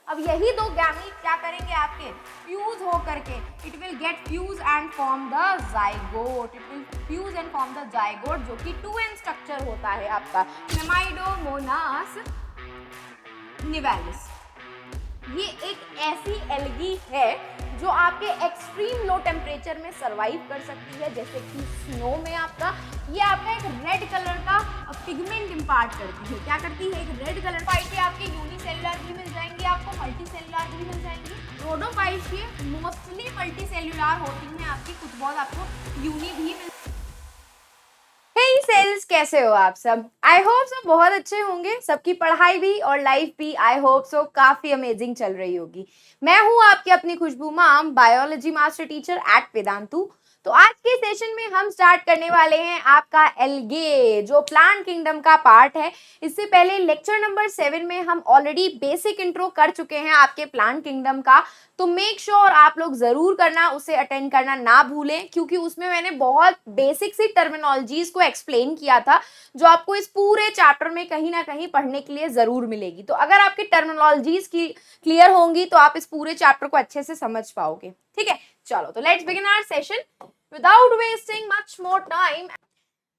अब यही दो गैमीट क्या करेंगे आपके, फ्यूज हो करके it will get fuse and form the zygote, it will fuse and form the zygote, जो कि 2n स्ट्रक्चर होता है आपका नेमाइडोमोनास निवेलिस। ये एक ऐसी एल्गी है जो आपके एक्सट्रीम लो टेम्परेचर में सरवाइव कर सकती है, जैसे कि स्नो में आपका। ये आपका एक रेड कलर का पिगमेंट इम्पार्ट करती है। क्या करती है, एक रेड कलर फाइट के आपके यूनिसेलुलर भी मिल जाएंगे, आपको मल्टीसेलुलर भी मिल जाएंगी। रोडोफाइट मोस्टली मल्टीसेलुलर होती हैं आपकी, कुछ बहुत आपको यूनि भी मिल। हे सेल्स, कैसे हो आप सब? आई होप सब बहुत अच्छे होंगे, सबकी पढ़ाई भी और लाइफ भी आई होप सो काफी अमेजिंग चल रही होगी। मैं हूं आपकी अपनी Khushboo ma'am, biology master teacher at Vedantu. तो आज के सेशन में हम स्टार्ट करने वाले हैं आपका एल्गे, जो प्लांट किंगडम का पार्ट है। इससे पहले लेक्चर नंबर 7 में हम ऑलरेडी बेसिक इंट्रो कर चुके हैं आपके प्लांट किंगडम का, तो मेक श्योर आप लोग जरूर करना, उसे अटेंड करना ना भूलें, क्योंकि उसमें मैंने बहुत बेसिक सी टर्मिनोलॉजीज को एक्सप्लेन किया था जो आपको इस पूरे चैप्टर में कहीं ना कहीं पढ़ने के लिए जरूर मिलेगी। तो अगर आपकी टर्मिनोलॉजीज की क्लियर होंगी तो आप इस पूरे चैप्टर को अच्छे से समझ पाओगे। ठीक है, चलो तो let's begin our session without wasting much more time.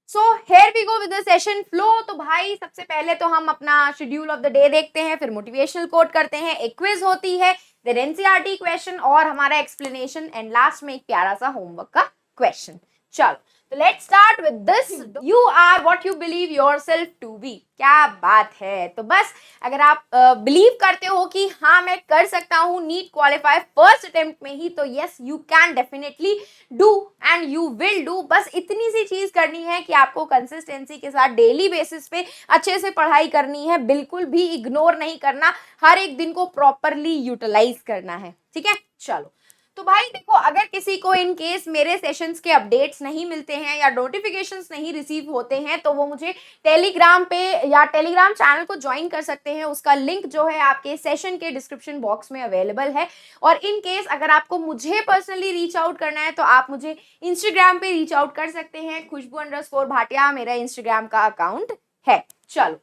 So here we go with the session flow. तो भाई सबसे पहले तो हम अपना शेड्यूल ऑफ द डे देखते हैं, फिर मोटिवेशनल कोट करते हैं, एक क्विज होती है, देन एनसीईआरटी क्वेश्चन और हमारा एक्सप्लेनेशन, एंड लास्ट में एक प्यारा सा होमवर्क का क्वेश्चन। चलो तो let's start with this, you are what you believe yourself to be. क्या बात है। तो बस अगर आप बिलीव करते हो कि हाँ मैं कर सकता हूँ नीट क्वालिफाई फर्स्ट अटेम्प्ट में ही, तो yes you can definitely do and you will do. बस इतनी सी चीज करनी है कि आपको कंसिस्टेंसी के साथ डेली बेसिस पे अच्छे से पढ़ाई करनी है, बिल्कुल भी इग्नोर नहीं करना, हर एक दिन को प्रॉपरली यूटिलाइज करना है। ठीक है, चलो तो भाई देखो, अगर किसी को इन केस मेरे सेशंस के अपडेट्स नहीं मिलते हैं या नोटिफिकेशंस नहीं रिसीव होते हैं, तो वो मुझे टेलीग्राम पे या टेलीग्राम चैनल को ज्वाइन कर सकते हैं। उसका लिंक जो है आपके सेशन के डिस्क्रिप्शन बॉक्स में अवेलेबल है। और इन केस अगर आपको मुझे पर्सनली रीच आउट करना है तो आप मुझे इंस्टाग्राम पे रीच आउट कर सकते हैं, खुशबू_भाटिया मेरा इंस्टाग्राम का अकाउंट है। चलो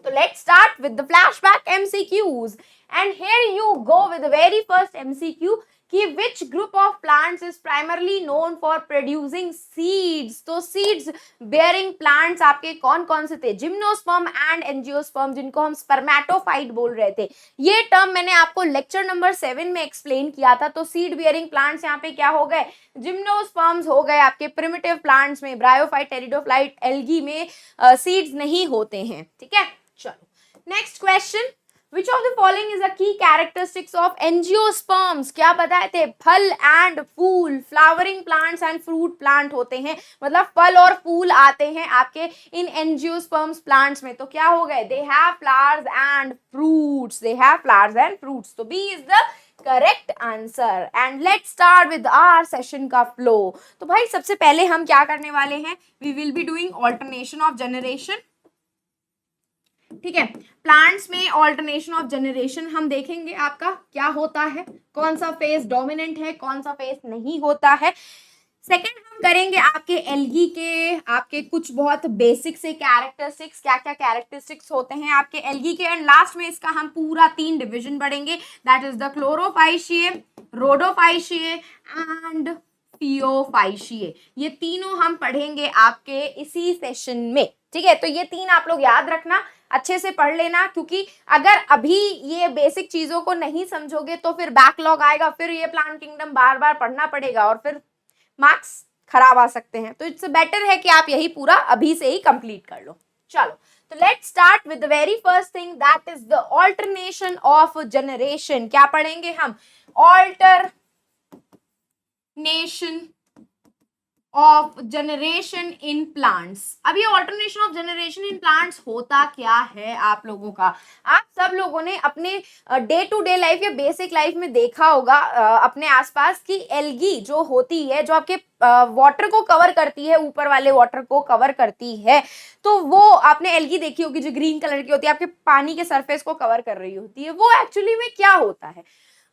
तो let's start with the flashback MCQs, and here you go with the very first MCQ कि which group of plants is primarily known for producing seeds। तो seeds bearing plants आपके कौन कौन से थे, जिम्नोस्पर्म एंड एंजियोस्पर्म, जिनको हम spermatophyte बोल रहे थे। ये टर्म मैंने आपको लेक्चर नंबर 7 में एक्सप्लेन किया था। तो सीड बियरिंग प्लांट्स यहाँ पे क्या हो गए, जिम्नोस्पर्म्स हो गए। आपके प्रिमिटिव प्लांट्स में, ब्रायोफाइट, टेरिडोफ्लाइट, एल्गी में सीड्स नहीं होते हैं। ठीक है, चलो next question, Which of the following is a key characteristics of angiosperms? क्या बताए थे, फल एंड फूल, flowering plants and fruit plant होते हैं, मतलब फल और फूल आते हैं आपके इन एंजियोस्पर्म्स प्लांट्स में। तो क्या हो गए, they have flowers and fruits, they have flowers and fruits. तो B is the correct answer. And let's start with our session का फ्लो। तो भाई सबसे पहले हम क्या करने वाले हैं, we will be doing alternation of generation. ठीक है, प्लांट्स में ऑल्टरनेशन ऑफ जनरेशन हम देखेंगे आपका क्या होता है, कौन सा फेज डोमिनेंट है, कौन सा फेज नहीं होता है। सेकंड हम करेंगे आपके एल्गी के आपके कुछ बहुत बेसिक से कैरेक्टरिस्टिक्स, क्या क्या कैरेक्टरिस्टिक्स होते हैं आपके एल्गी के। एंड लास्ट में इसका हम पूरा 3 डिविजन पढ़ेंगे, दैट इज द क्लोरोफाइशिये, रोडोफाइशिये एंड फियोफाइशिये। ये तीनों हम पढ़ेंगे आपके इसी सेशन में। ठीक है, तो ये 3 आप लोग याद रखना, अच्छे से पढ़ लेना, क्योंकि अगर अभी ये बेसिक चीजों को नहीं समझोगे तो फिर बैकलॉग आएगा, फिर ये प्लांट किंगडम बार बार पढ़ना पड़ेगा और फिर मार्क्स खराब आ सकते हैं। तो इट्स बेटर है कि आप यही पूरा अभी से ही कंप्लीट कर लो। चलो तो let's start with the very first thing, that is the alternation of generation. क्या पढ़ेंगे हम, alternation of generation in plants. अब ये alternation of generation in plants होता क्या है आप लोगों का, आप सब लोगों ने अपने डे टू डे लाइफ या बेसिक लाइफ में देखा होगा अपने आसपास की एल्गी जो होती है, जो आपके वाटर को कवर करती है, ऊपर वाले वाटर को कवर करती है। तो वो आपने एल्गी देखी होगी जो ग्रीन कलर की होती है, आपके पानी के सरफेस को कवर कर रही होती है। वो एक्चुअली में क्या होता है,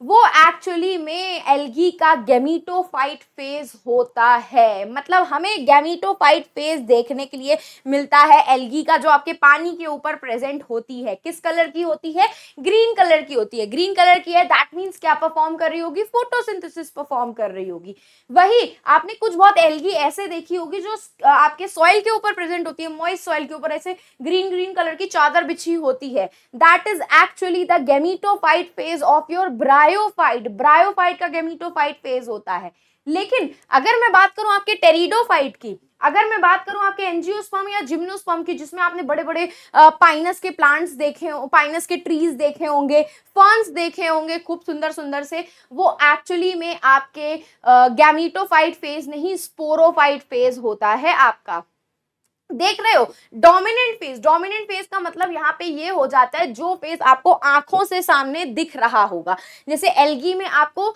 वो एक्चुअली में एल्गी का गैमीटोफाइट फेज होता है। मतलब हमें गैमीटोफाइट फेज देखने के लिए मिलता है एल्गी का, जो आपके पानी के ऊपर प्रेजेंट होती है। किस कलर की होती है? ग्रीन कलर की होती है। ग्रीन कलर की है, दैट मीन्स क्या परफॉर्म कर रही होगी? फोटोसिंथेसिस परफॉर्म कर रही होगी। वही आपने कुछ बहुत एल्गी ऐसे देखी होगी जो आपके सॉइल के ऊपर प्रेजेंट होती है, मॉइस्ट सॉइल के ऊपर ऐसे ग्रीन ग्रीन कलर की चादर बिछी होती है। That is actually the gametophyte phase of your bryophyte. Bryophyte का गैमीटोफाइट फेज होता है। लेकिन अगर मैं बात करूं आपके टेरिडोफाइट की, अगर मैं बात करूं आपके एंजियोस्पर्म या जिम्नोस्पर्म की, जिसमें आपने बड़े बड़े पाइनस के प्लांट्स देखे, पाइनस के ट्रीज देखे होंगे, फर्न्स देखे होंगे खूब सुंदर सुंदर से, वो एक्चुअली में आपके गैमीटोफाइट फेज नहीं, स्पोरोफाइट फेज होता है आपका। देख रहे हो? डोमिनेंट फेज, डोमिनेंट फेज का मतलब यहाँ पे ये हो जाता है जो फेज आपको आंखों से सामने दिख रहा होगा। जैसे एल्गी में आपको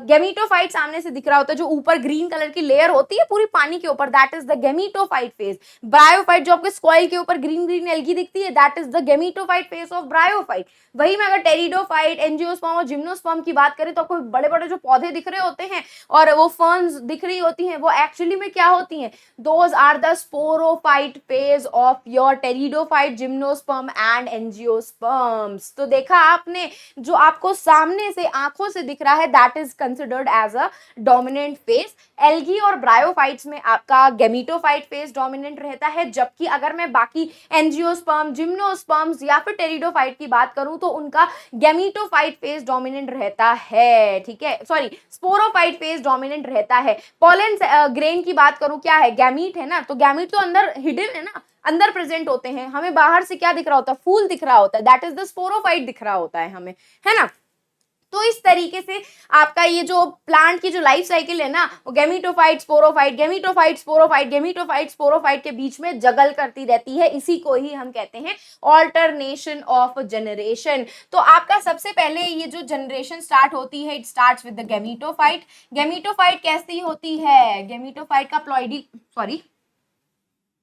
गैमीटोफाइट सामने से दिख रहा होता है, जो ऊपर ग्रीन कलर की लेयर होती है पूरी पानी के ऊपर, that is the gametophyte phase. Bryophyte जो आपके स्क्वाइल के ऊपर ग्रीन ग्रीन एल्गी दिखती है, that is the gametophyte phase of bryophyte. वही में अगर टेरिडोफाइट, एंजियोस्पर्म और जिम्नोस्पर्म की बात करें तो आपको बड़े बड़े जो पौधे दिख रहे होते हैं और वो फर्न्स दिख रही होती हैं, वो एक्चुअली में क्या होती हैं? Those are the sporophyte phase of your pteridophyte, gymnosperm and angiosperms. तो देखा आपने, जो आपको सामने से आंखों से दिख रहा है that is considered as a dominant phase. Algae और ब्रायोफाइट्स में आपका गैमीटोफाइट फेज डोमिनेंट रहता है, जबकि अगर मैं बाकी एंजियोस्पर्म, जिम्नोस्पर्म्स या फिर टेरिडोफाइट की बात करूं तो उनका गैमीटोफाइट फेज डोमिनेंट रहता है। ठीक है, सॉरी, स्पोरोफाइट फेज डोमिनेंट रहता है। पॉलन ग्रेन की बात करूं, क्या है? गैमीट है ना, तो गैमीट तो अंदर हिडन है ना, अंदर प्रेजेंट होते हैं। हमें बाहर से क्या दिख रहा होता है? फूल दिख रहा होता है, दैट इज द स्पोरोफाइट दिख रहा होता है हमें, है ना। तो इस तरीके से आपका ये जो प्लांट की जो लाइफ साइकिल है ना, वो gametophyte, sporophyte, gametophyte, sporophyte, gametophyte, sporophyte के बीच में जगल करती रहती है। इसी को ही हम कहते हैं ऑल्टरनेशन ऑफ जनरेशन। तो आपका सबसे पहले ये जो जनरेशन स्टार्ट होती है, it starts with the gametophyte. Gametophyte कैसी होती है? गैमीटोफाइट का ploidy, sorry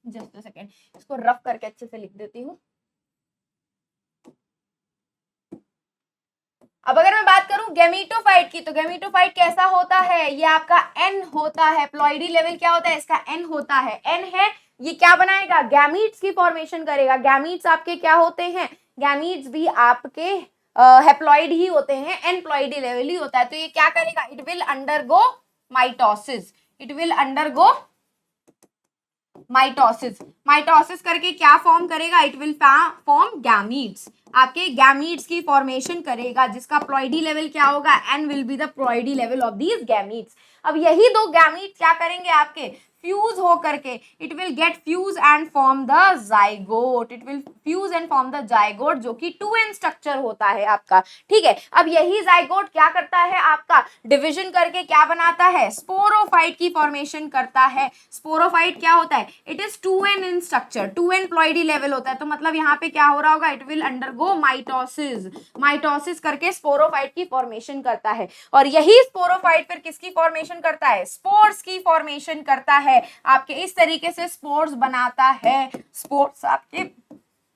just a second, इसको रफ करके अच्छे से लिख देती हूँ। अब अगर मैं बात करूं गैमीटोफाइट की, तो गैमीटोफाइट कैसा होता है? ये आपका एन होता है। प्लॉइडी लेवल क्या होता है? इसका एन होता है। एन है, ये क्या बनाएगा? गैमीट्स की फॉर्मेशन करेगा। गैमीट्स आपके क्या होते हैं? गैमीट्स भी आपके हेप्लॉइड ही होते हैं, एन प्लॉइडी लेवल ही होता है। तो ये क्या करेगा? It will undergo mitosis. It will undergo mitosis. Mitosis करके क्या फॉर्म करेगा? It will form gametes. आपके गैमीट्स की फॉर्मेशन करेगा, जिसका प्लॉइडी लेवल क्या होगा? N will be the ploidy level of these gametes. अब यही दो गैमीट क्या करेंगे? आपके फ्यूज हो करके it will get fuse and form the zygote. It will fuse and form the zygote, जो कि 2n स्ट्रक्चर होता है आपका। ठीक है, अब यही जाइगोट क्या करता है? आपका डिविजन करके क्या बनाता है? स्पोरोफाइट की फॉर्मेशन करता है। स्पोरोफाइट क्या होता है? It is 2n in structure, 2n ploidy level होता है। तो मतलब यहाँ पे क्या हो रहा होगा? It will undergo mitosis. Mitosis करके स्पोरोफाइट की फॉर्मेशन करता है। और यही स्पोरोफाइट फिर किसकी फॉर्मेशन करता है? स्पोर्स की फॉर्मेशन करता है। आपके इस तरीके से स्पोर्स बनाता है। स्पोर्स आपके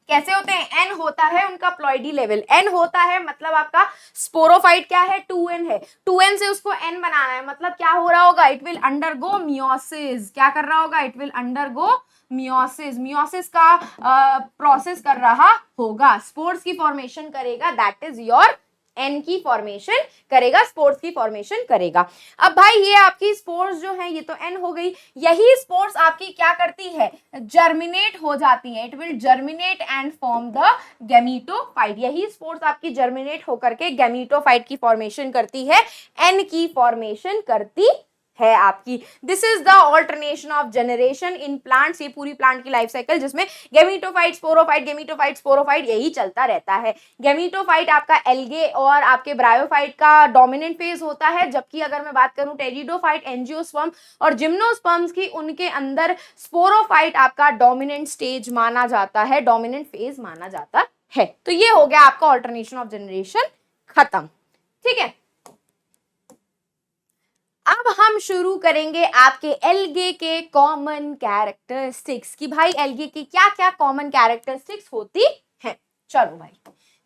कैसे होते हैं? एन होता है उनका प्लॉइडी लेवल, एन होता है, मतलब आपका स्पोरोफाइट क्या है? 2n है। 2n से उसको n बनाना है, मतलब क्या हो रहा होगा? It will undergo meiosis. क्या कर रहा होगा? It will undergo meiosis. Meiosis का प्रोसेस कर रहा होगा, स्पोर्स की फॉर्मेशन करेगा, दैट इज योर एन की फॉर्मेशन करेगा, स्पोर्स की फॉर्मेशन करेगा। अब भाई ये आपकी स्पोर्स जो है, ये तो एन हो गई। यही स्पोर्स आपकी क्या करती है? जर्मिनेट हो जाती है। It will germinate and form the gametophyte. यही स्पोर्स आपकी जर्मिनेट होकर के गैमीटोफाइट की फॉर्मेशन करती है, एन की फॉर्मेशन करती है आपकी। This is the alternation of generation in plants. ये पूरी प्लांट की लाइफ साइकिल, जिसमें गैमीटोफाइट, स्पोरोफाइट यही चलता रहता है। गैमीटोफाइट आपका एल्गे और आपके ब्रायोफाइट का डोमिनेंट फेज होता है, जबकि अगर मैं बात करूं टेरिडोफाइट, एंजियोस्पर्म और जिम्नोस्पर्म्स की, उनके अंदर स्पोरोफाइट आपका डोमिनेंट स्टेज माना जाता है, डोमिनेंट फेज माना जाता है। तो ये हो गया आपका ऑल्टरनेशन ऑफ जनरेशन खत्म। ठीक है, अब हम शुरू करेंगे आपके एल्गे के कॉमन कैरेक्टरिस्टिक्स, कि भाई एल्गे की क्या क्या कॉमन कैरेक्टरिस्टिक्स होती हैं। चलो भाई,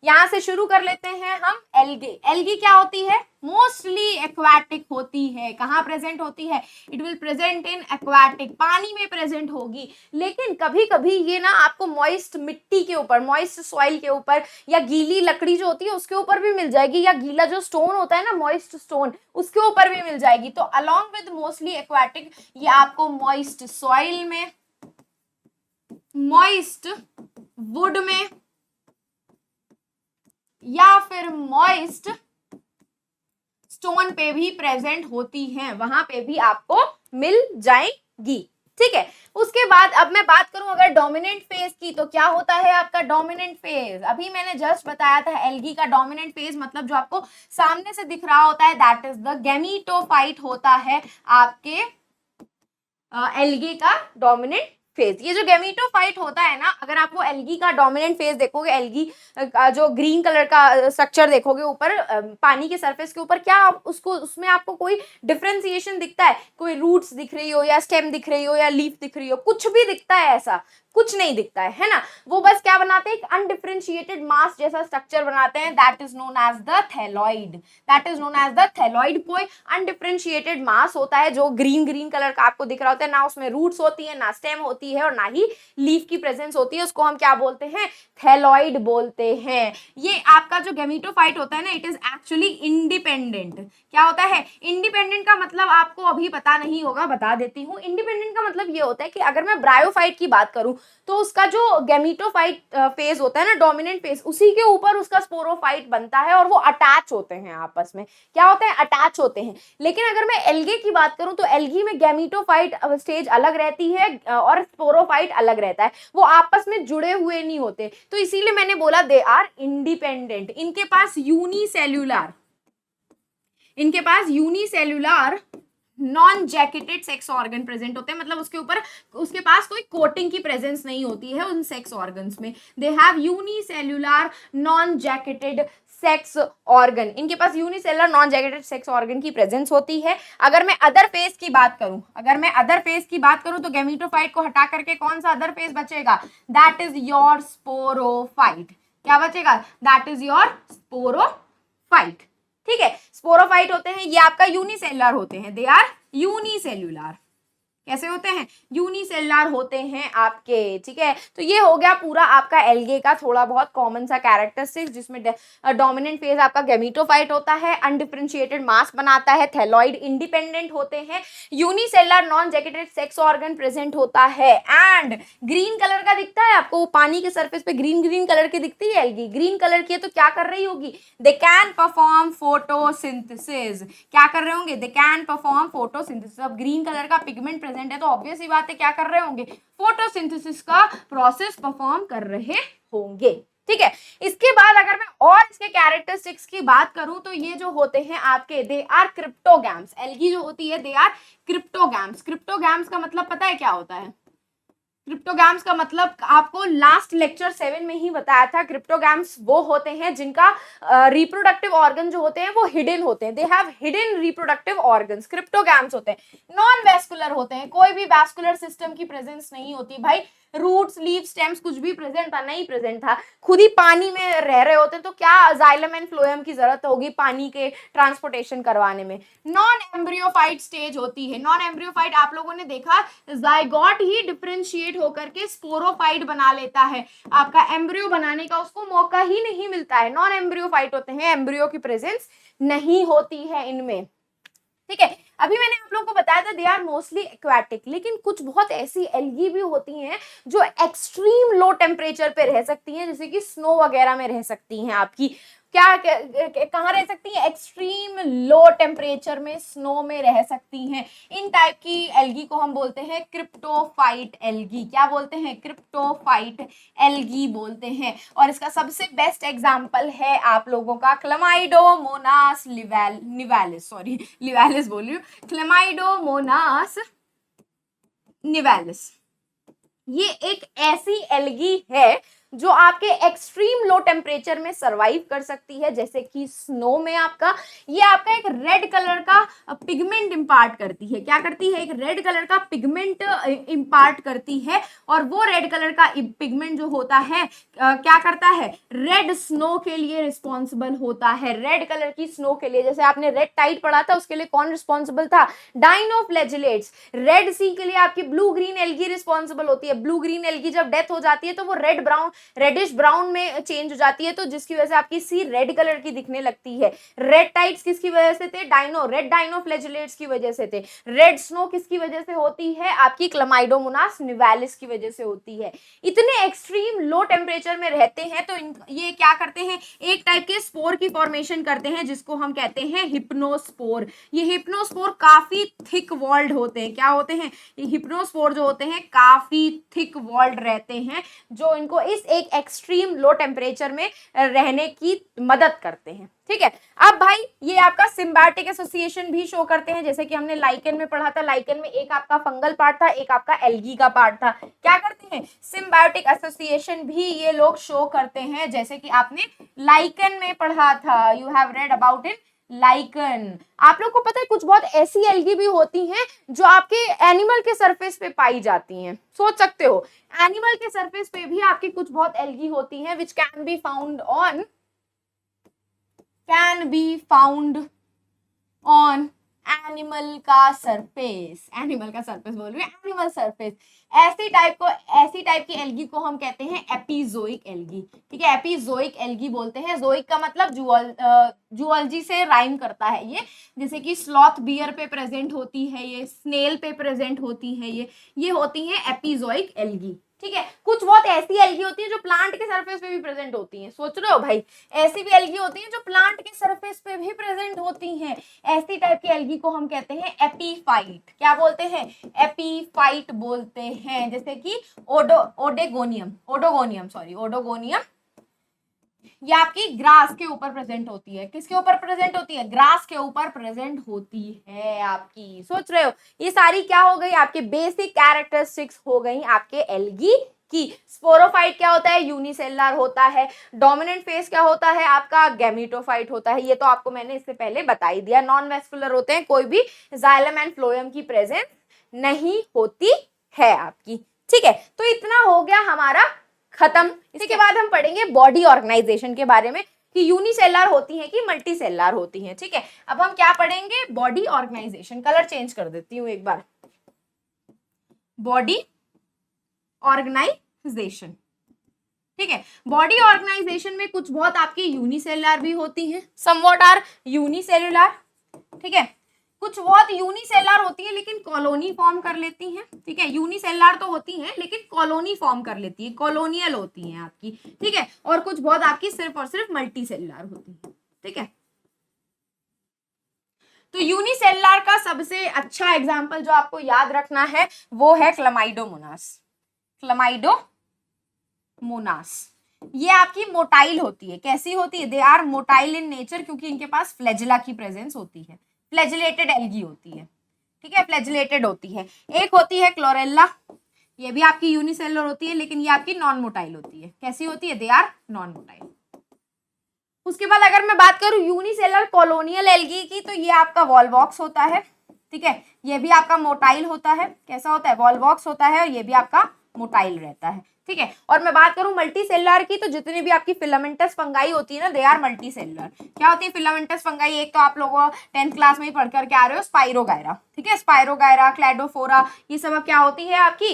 यहाँ से शुरू कर लेते हैं हम एल्गे। एल्गी क्या होती है? मोस्टली एक्वाटिक होती है। कहाँ प्रेजेंट होती है? It will present in aquatic, पानी में प्रेजेंट होगी। लेकिन कभी कभी ये ना आपको मॉइस्ट मिट्टी के ऊपर, मॉइस्ट सॉइल के ऊपर, या गीली लकड़ी जो होती है उसके ऊपर भी मिल जाएगी, या गीला जो स्टोन होता है ना, मॉइस्ट स्टोन, उसके ऊपर भी मिल जाएगी। तो अलॉन्ग विद मोस्टली एक्वाटिक ये आपको मॉइस्ट सॉइल में, मॉइस्ट वुड में, या फिर मॉइस्ट स्टोन पे भी प्रेजेंट होती हैं, वहां पे भी आपको मिल जाएगी। ठीक है, उसके बाद अब मैं बात करूं अगर डोमिनेंट फेज की, तो क्या होता है आपका डोमिनेंट फेज? अभी मैंने जस्ट बताया था एल्गी का डोमिनेंट फेज मतलब जो आपको सामने से दिख रहा होता है, दैट इज द गैमीटोफाइट होता है आपके एल्गी का डोमिनेंट फेज। ये जो गैमीटोफाइट होता है ना, अगर आप वो एल्गी का डोमिनेंट फेज देखोगे, एल्गी का जो ग्रीन कलर का स्ट्रक्चर देखोगे ऊपर पानी के सरफेस के ऊपर, क्या उसको उसमें आपको कोई डिफरेंशिएशन दिखता है? कोई रूट्स दिख रही हो, या स्टेम दिख रही हो, या लीफ दिख रही हो, कुछ भी दिखता है? ऐसा कुछ नहीं दिखता है ना। वो बस क्या बनाते हैं? एक अनडिफरेंशिएटेड मास जैसा स्ट्रक्चर बनाते हैं, that is known as the thalloid. That is known as the thalloid. कोई अनडिफरेंशिएटेड मास होता है जो ग्रीन ग्रीन कलर का आपको दिख रहा होता है, ना उसमें रूट्स होती है, ना स्टेम होती है, और ना ही लीफ की प्रेजेंस होती है, उसको हम क्या बोलते हैं? थैलॉइड बोलते हैं। ये आपका जो गैमीटोफाइट होता है ना, इट इज एक्चुअली इंडिपेंडेंट। क्या होता है? इंडिपेंडेंट का मतलब आपको अभी पता नहीं होगा, बता देती हूँ। इंडिपेंडेंट का मतलब ये होता है कि अगर मैं ब्रायोफाइट की बात करूं, तो उसका जो गैमीटोफाइट फेज होता है ना, डोमिनेंट फेज, उसी के ऊपर उसका स्पोरोफाइट बनता है, और वो अटैच होते हैं आपस में। क्या होते हैं? अटैच होते हैं। लेकिन अगर मैं एल्गे की बात करूं, तो एल्गी में गैमीटोफाइट स्टेज अलग रहती है और स्पोरोफाइट अलग रहता है, वो आपस में जुड़े हुए नहीं होते। तो इसीलिए मैंने बोला दे आर इंडिपेंडेंट। इनके पास unicellular non jacketed sex organ present होते हैं, मतलब उसके पास कोई कोटिंग की प्रेजेंस नहीं होती है उन सेक्स ऑर्गन्स में। They have unicellular non jacketed sex organ. इनके पास unicellular non jacketed sex organ की प्रेजेंस होती है। अगर मैं अदर फेज की बात करूं, तो गैमीटोफाइट को हटा करके कौन सा अदर फेज बचेगा? That is your sporophyte. क्या बचेगा? That is your sporophyte. ठीक है, स्पोरोफाइट होते हैं, ये आपका यूनिसेलुलर होते हैं, दे आर यूनिसेल्युलर। कैसे होते हैं? यूनिसेलुलर होते हैं आपके। ठीक है, तो ये हो गया पूरा आपका एल्गे का थोड़ा बहुत कॉमन सा कैरेक्टरिस्टिक्स, जिसमें डोमिनेंट फेज आपका गैमीटोफाइट होता है, अनडिफरेंशिएटेड मास बनाता है, थैलॉइड इंडिपेंडेंट होते हैं, unicellular non jacketed sex organ present होता है, एंड ग्रीन कलर का दिखता है आपको, पानी के सरफेस पे ग्रीन ग्रीन कलर की दिखती है एल्गी। ग्रीन कलर की है तो क्या कर रही होगी? They can perform photosynthesis. क्या कर रहे होंगे? They can perform photosynthesis. अब ग्रीन कलर का पिगमेंट प्रेजेंट है तो ऑब्वियस ही बात है, क्या कर रहे होंगे? फोटोसिंथेसिस का प्रोसेस परफॉर्म कर रहे होंगे। ठीक है, इसके बाद अगर मैं और इसके कैरेक्टरिस्टिक्स की बात करूं, तो ये जो होते हैं आपके, दे आर क्रिप्टोगैम्स। एल्गी जो होती है, दे आर क्रिप्टोगैम्स। क्रिप्टोगैम्स का मतलब पता है क्या होता है? क्रिप्टोगैम्स का मतलब आपको लास्ट लेक्चर 7 में ही बताया था। क्रिप्टोगैम्स वो होते हैं जिनका रिप्रोडक्टिव ऑर्गन जो होते हैं वो हिडन होते हैं, they have hidden reproductive organs. Cryptogams होते हैं, नॉन वैस्कुलर होते हैं, कोई भी वैस्कुलर सिस्टम की प्रेजेंस नहीं होती भाई। रूट्स, लीव, स्टेम्स कुछ भी प्रेजेंट था? नहीं प्रेजेंट था। खुद ही पानी में रह रहे होते तो क्या जाइलम एंड फ्लोएम की जरूरत होगी पानी के ट्रांसपोर्टेशन करवाने में। नॉन एम्ब्रियोफाइट स्टेज होती है। नॉन एम्ब्रियोफाइट आप लोगों ने देखा, जाइगोट ही डिफरेंशिएट होकर के स्पोरोफाइट बना लेता है। आपका एम्ब्रियो बनाने का उसको मौका ही नहीं मिलता है। नॉन एम्ब्रियोफाइट होते हैं, एम्ब्रियो की प्रेजेंस नहीं होती है इनमें। ठीक है, अभी मैंने आप लोगों को बताया था दे आर मोस्टली एक्वाटिक, लेकिन कुछ बहुत ऐसी एल्गी भी होती हैं जो एक्सट्रीम लो टेम्परेचर पे रह सकती हैं, जैसे कि स्नो वगैरह में रह सकती हैं आपकी। कहाँ रह सकती हैं? एक्सट्रीम लो टेम्परेचर में, स्नो में रह सकती हैं। इन टाइप की एल्गी को हम बोलते हैं क्रिप्टोफाइट एल्गी। क्या बोलते हैं? क्रिप्टोफाइट एल्गी बोलते हैं। और इसका सबसे बेस्ट एग्जाम्पल है आप लोगों का क्लेमाइडोमोनास निवालिस, सॉरी लिवालिस बोल रही हूँ, क्लेमाइडोमोनास निवालिस। ये एक ऐसी एल्गी है जो आपके एक्सट्रीम लो टेम्परेचर में सरवाइव कर सकती है, जैसे कि स्नो में आपका, ये आपका एक रेड कलर का पिगमेंट इम्पार्ट करती है। क्या करती है? एक रेड कलर का पिगमेंट इम्पार्ट करती है, और वो रेड कलर का पिगमेंट जो होता है क्या करता है? रेड स्नो के लिए रिस्पॉन्सिबल होता है, रेड कलर की स्नो के लिए। जैसे आपने रेड टाइड पढ़ा था, उसके लिए कौन रिस्पॉन्सिबल था? डाइनोफ्लैजिलेट्स। रेड सी के लिए आपकी ब्लू ग्रीन एल्गी रिस्पॉन्सिबल होती है। ब्लू ग्रीन एल्गी जब डेथ हो जाती है तो वो रेड ब्राउन, रेडिश ब्राउन में चेंज हो जाती है, तो जिसकी वजह से आपकी सी रेड कलर की दिखने लगती है। रेड टाइड्स किसकी वजह से थे? रेड डाइनोफ्लैजिलेट्स की वजह से थे। रेड स्नो किसकी वजह से होती है? आपकी क्लमाइडोमोनास निवालिस की वजह से होती है। इतने एक्सट्रीम लो टेम्परेचर में रहते हैं तो ये क्या करते हैं? एक टाइप के स्पोर की फॉर्मेशन करते हैं, जिसको हम कहते हैं हिप्नोस्पोर। ये हिप्नोस्पोर काफी थिक वॉल्ड होते हैं। क्या होते हैं? ये हिप्नोस्पोर जो होते हैं काफी थिक वॉल्ड रहते हैं, जो इनको इस एक एक्सट्रीम लो टेम्परेचर में रहने की मदद करते हैं। ठीक है, अब भाई ये आपका सिम्बायोटिक एसोसिएशन भी शो करते हैं, जैसे कि हमने लाइकेन में पढ़ा था। लाइकेन में एक आपका फंगल पार्ट था, एक आपका एल्गी का पार्ट था। क्या करते हैं? सिम्बायोटिक एसोसिएशन भी ये लोग शो करते हैं, जैसे कि आपने लाइकेन में पढ़ा था। You have read about it lichen. आप लोग को पता है कुछ बहुत ऐसी एल्गी भी होती हैं जो आपके एनिमल के सरफेस पे पाई जाती हैं। सोच सकते हो, एनिमल के सरफेस पे भी आपकी कुछ बहुत एल्गी होती हैं which can be found on animal का सरफेस। एनिमल का सरफेस बोल रही है, एनिमल सरफेस। ऐसी टाइप की एल्गी को हम कहते हैं एपिजोइक एल्गी। ठीक है, एपिजोइक एल्गी बोलते हैं। जोइक का मतलब जूलॉजी से राइम करता है ये, जैसे कि स्लॉथ बियर पे प्रेजेंट होती है, ये स्नेल पे प्रेजेंट होती है, ये होती है एपिजोइक एल्गी। ठीक है, कुछ बहुत ऐसी एल्गी होती है जो प्लांट के सरफेस पे भी प्रेजेंट होती हैं। सोच रहे हो भाई, ऐसी भी एल्गी होती है जो प्लांट के सरफेस पे भी प्रेजेंट होती हैं। ऐसी टाइप की एल्गी को हम कहते हैं एपीफाइट। क्या बोलते हैं? एपीफाइट बोलते हैं, जैसे कि ओडोगोनियम। ये आपकी ग्रास के ऊपर प्रेजेंट होती है। किसके ऊपर प्रेजेंट होती है? ग्रास के ऊपर प्रेजेंट होती है आपकी। सोच रहे हो, ये सारी क्या हो गई? आपके बेसिक कैरेक्टरिस्टिक्स हो गई आपके एल्गी की। स्पोरोफाइट क्या होता है? यूनिसेलुलर होता है। डोमिनेंट फेस क्या होता है? आपका गैमेटोफाइट होता है। ये तो आपको मैंने इससे पहले बता ही दिया। नॉन वेस्कुलर होते हैं, कोई भी जाइलम एंड फ्लोएम की प्रेजेंस नहीं होती है आपकी। ठीक है, तो इतना हो गया हमारा खत्म। इसके बाद हम पढ़ेंगे बॉडी ऑर्गेनाइजेशन के बारे में, कि यूनिसेलुलर होती हैं कि मल्टीसेलुलर होती हैं। ठीक है, अब हम क्या पढ़ेंगे? Body organisation. कलर चेंज कर देती हूँ एक बार। Body organisation. ठीक है, बॉडी ऑर्गेनाइजेशन में कुछ बहुत आपकी यूनिसेलुलर भी होती हैं, समवॉट आर यूनिसेलुलर। ठीक है, कुछ बहुत यूनिसेलुलर होती है लेकिन कॉलोनी फॉर्म कर लेती हैं। ठीक है, यूनिसेलुलर तो होती हैं लेकिन कॉलोनी फॉर्म कर लेती है, कॉलोनियल होती हैं आपकी। ठीक है, और कुछ बहुत आपकी सिर्फ और सिर्फ मल्टीसेलुलर होती है। ठीक है, तो यूनिसेलुलर का सबसे अच्छा एग्जाम्पल जो आपको याद रखना है वो है क्लमाइडोमोनास। ये आपकी मोटाइल होती है। कैसी होती है? They are motile in nature, क्योंकि इनके पास फ्लैजिला की प्रेजेंस होती है। फ्लैजिलेटेड एल्गी होती है। ठीक है, फ्लैजिलेटेड होती है। एक होती है क्लोरेल्ला, ये भी आपकी यूनिसेलुलर होती है लेकिन ये आपकी नॉन मोटाइल होती है। कैसी होती है? They are non motile. उसके बाद अगर मैं बात करूं यूनिसेलुलर कॉलोनियल एल्गी की, तो ये आपका वॉल्वॉक्स होता है। ठीक है, ये भी आपका मोटाइल होता है। कैसा होता है? वॉल्वॉक्स होता है, और ये भी आपका मोटाइल रहता है। ठीक है, और मैं बात करूं मल्टी सेलुलर की, तो जितनी भी आपकी फिलामेंटस फंगाई होती है ना, दे आर मल्टी सेलुलर। क्या होती है फिलामेंटस फंगाई? एक तो आप लोगों 10th क्लास में ही पढ़ करके आ रहे हो, स्पाइरोगायरा। ठीक है, स्पाइरोगायरा, क्लैडोफोरा, ये सब क्या होती है आपकी?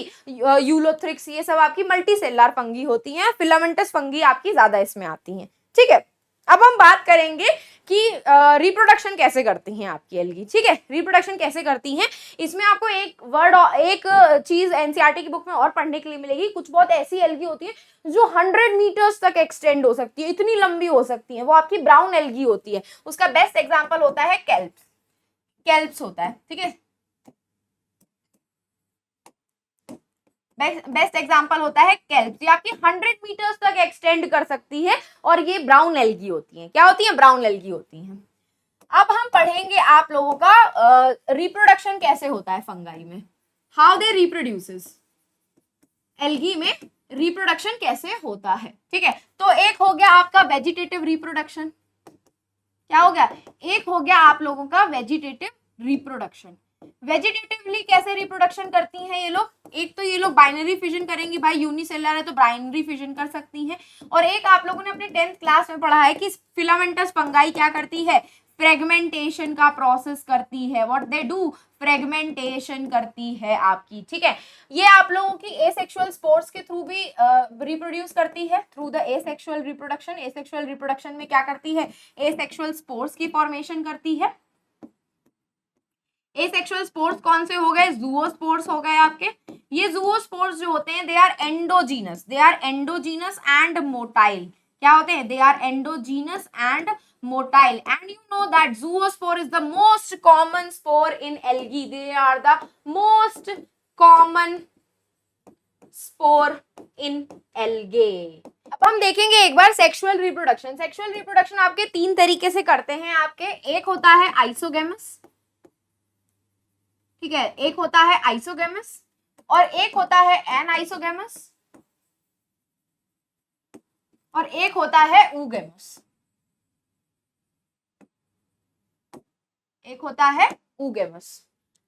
यूलोथ्रिक्स, ये सब आपकी मल्टी सेलुलर फंगी होती हैं। फिलामेंटस फंगी आपकी ज्यादा इसमें आती हैं। ठीक है, अब हम बात करेंगे कि रिप्रोडक्शन कैसे करती हैं आपकी एल्गी। ठीक है, रिप्रोडक्शन कैसे करती हैं, इसमें आपको एक चीज एनसीईआरटी की बुक में और पढ़ने के लिए मिलेगी। कुछ बहुत ऐसी एल्गी होती है जो 100 मीटर्स तक एक्सटेंड हो सकती है, इतनी लंबी हो सकती है, वो आपकी ब्राउन एल्गी होती है। उसका बेस्ट एग्जाम्पल होता है केल्प्स होता है। ठीक है, बेस्ट एग्जांपल होता है केल्प्स। ये आपकी 100 मीटर्स तक एक्सटेंड कर सकती है, और ये ब्राउन एल्गी होती है। क्या होती है? ब्राउन एल्गी होती है। अब हम पढ़ेंगे आप लोगों का रिप्रोडक्शन कैसे होता है फंगाई में, हाउ दे रिप्रोड्यूसेस। एल्गी में रिप्रोडक्शन कैसे होता है, ठीक है। तो एक हो गया आपका वेजिटेटिव रिप्रोडक्शन, क्या हो गया, एक हो गया आप लोगों का वेजिटेटिव रिप्रोडक्शन। वेजिटेटिवली कैसे रिप्रोडक्शन करती हैं ये लोग, एक तो ये लोग बाइनरी फिजन करेंगी, भाई यूनिसेलुलर है तो बाइनरी फिजन कर सकती हैं, और एक आप लोगों ने अपने 10th क्लास में पढ़ा है कि फिलामेंटस फंगाई क्या करती है, फ्रेगमेंटेशन का प्रोसेस करती है, व्हाट दे डू, फ्रेगमेंटेशन करती है आपकी, ठीक है। ये आप लोगों की एसेक्सुअल स्पोर्स के थ्रू भी रिप्रोड्यूस करती है, through the asexual reproduction. Asexual reproduction में क्या करती है, एसेक्सुअल स्पोर्स की फॉर्मेशन करती है। एसेक्सुअल स्पोर्स कौन से हो गए, ज़ूओस्पोर्स हो गए आपके। ये ज़ूओस्पोर्स जो होते हैं they are endogenous, they are endogenous and motile. क्या होते हैं, they are endogenous and motile, and you know that zoospore is the most common spore in algae, they are the most common spore in algae। अब हम देखेंगे एक बार sexual reproduction. Sexual reproduction आपके 3 तरीके से करते हैं आपके, एक होता है आइसोगेमस, ठीक है, एक होता है आइसोगेमस और एक होता है एनाइसोगेमस और एक होता है ऊगेमस, एक होता है ऊगेमस।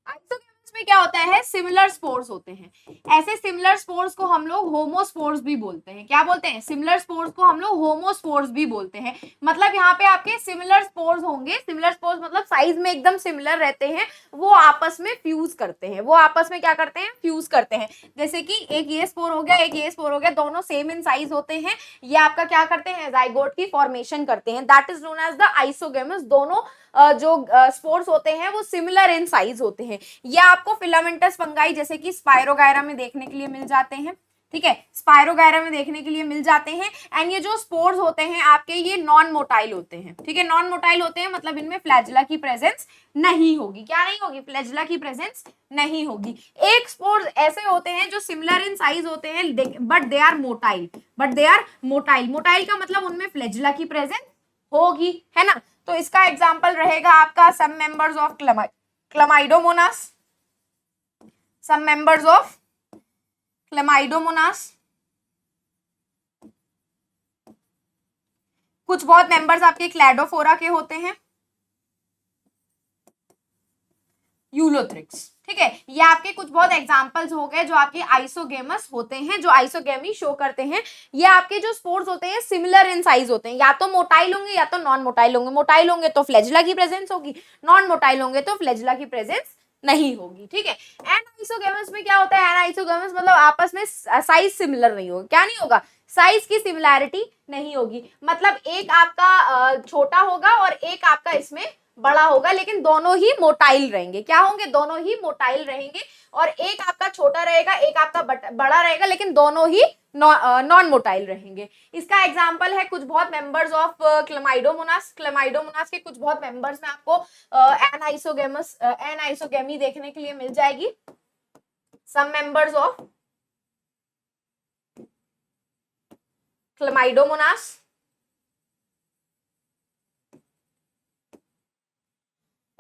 आइसोगेमस में क्या होता है, सिमिलर स्पोर्स होते हैं। ऐसे सिमिलर स्पोर्स को हम लोग होमोस्पोर्स भी बोलते हैं। क्या बोलते हैं, सिमिलर स्पोर्स को हम लोग होमोस्पोर्स भी बोलते हैं। मतलब यहाँ पे आपके सिमिलर स्पोर्स होंगे, सिमिलर स्पोर्स मतलब साइज में एकदम सिमिलर रहते हैं, वो आपस में फ्यूज करते हैं, वो आपस में क्या करते हैं, फ्यूज करते हैं। जैसे कि एक ये स्पोर हो गया, एक ये स्पोर हो गया, दोनों सेम इन साइज होते हैं, ये आपका क्या करते हैं, जाइगोट की फॉर्मेशन करते हैं, that is known as the isogamous. दोनों जो स्पोर्स होते हैं वो सिमिलर इन साइज होते हैं। ये आपको फिलामेंटस फंगाई जैसे कि स्पायरोगायरा में देखने के लिए मिल जाते हैं, ठीक है, स्पायरोगायरा में देखने के लिए मिल जाते हैं। एंड ये जो स्पोर्स होते हैं आपके ये नॉन मोटाइल होते हैं, ठीक है, नॉन मोटाइल होते हैं, मतलब इनमें फ्लैजिला की प्रेजेंस नहीं होगी। क्या नहीं होगी, फ्लैजिला की प्रेजेंस नहीं होगी। एक स्पोर्स ऐसे होते हैं जो सिमिलर इन साइज होते हैं but they are motile, but they are motile. Motile का मतलब उनमें फ्लैजिला की प्रेजेंस होगी, है ना। तो इसका एग्जाम्पल रहेगा आपका some members of Chlamydomonas, some members of Chlamydomonas, कुछ बहुत मेंबर्स आपके क्लैडोफोरा के होते हैं, यूलोथ्रिक्स, ठीक है। ये आपके कुछ बहुत एग्जांपल्स हो गए जो आपके आइसोगेमस होते हैं, जो आइसोगेमी शो करते हैं। ये आपके जो स्पोर्स होते हैं सिमिलर इन साइज होते हैं, या तो मोटाइल होंगे या तो नॉन मोटाइल होंगे। मोटाइल होंगे तो फ्लैजिला की प्रेजेंस होगी, नॉन मोटाइल होंगे तो फ्लैजिला की प्रेजेंस नहीं होगी, ठीक है। एनाइसोगेमस में क्या होता है, एनाइसोगेमस मतलब आपस में साइज सिमिलर नहीं होगा। क्या नहीं होगा, साइज की सिमिलैरिटी नहीं होगी, मतलब एक आपका छोटा होगा और एक आपका इसमें बड़ा होगा, लेकिन दोनों ही मोटाइल रहेंगे। क्या होंगे, दोनों ही मोटाइल रहेंगे, और एक आपका छोटा रहेगा, एक आपका बड़ा रहेगा, लेकिन दोनों ही नॉन मोटाइल रहेंगे। इसका एग्जांपल है कुछ बहुत मेंबर्स ऑफ क्लमाइडोमोनास। क्लमाइडोमोनास के कुछ बहुत मेंबर्स में आपको एनाइसोगेमी देखने के लिए मिल जाएगी। सम मेंबर्स ऑफ क्लमाइडोमोनास,